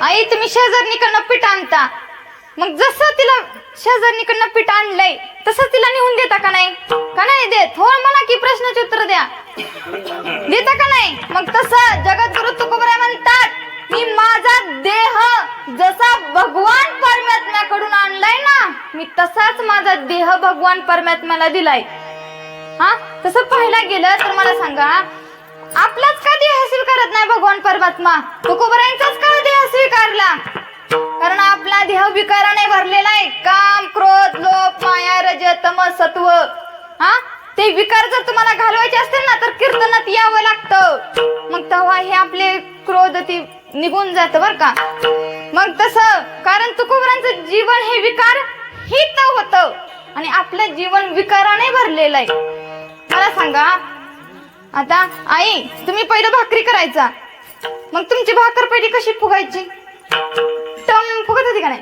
आई तुम्ही शेजारणीकडनं पीठ आणता, मग जसं तिला शेजारणीकडनं पीठ आणलंय तसं तिला नेऊन देता का नाही? का नाही देत? हो म्हणा की, प्रश्नाचे उत्तर द्या. देता का नाही? मग तसं जगद्गुरु तुकोबराय म्हणतात, मी माझा देह जसा भगवान परमात्म्याकडून आणलाय ना, मी तसाच माझा देह भगवान परमात्म्याला दिलाय. हा, तसं पाहायला गेलं तर मला सांगा, आपलाच का देह स्वीकारत नाही भगवान परमात्मा? तुकोबरायांचाच का देह स्वीकारला? कारण आपला देह विकाराने भरलेला आहे. काम, क्रोध, लोभ, माया, रज, तम, सत्व. हा, ते विकार जर तुम्हाला घालवायचे असतील ना तर कीर्तनात यावं लागतं. मग तेव्हा हे आपले क्रोध ती निघून जात बर का. मग तसं कारण तुकोबरांचं जीवन हे विकार हित होतं आणि आपलं जीवन विकाराने भरलेलं आहे. मला सांगा, आता आई तुम्ही पहिलं भाकरी करायचा, मग तुमची भाकर पहिली कशी फुगायची? टम फुगत होती का नाही?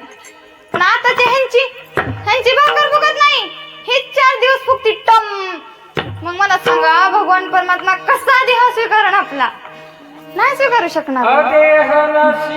पण आता ते ह्यांची भाकर फुगत नाही, हे 4 दिवस फुगती टम. मग मला सांगा, भगवान परमात्मा कसा देह स्वीकारण आपला? नाही स्वीकारू शकणार. Oh,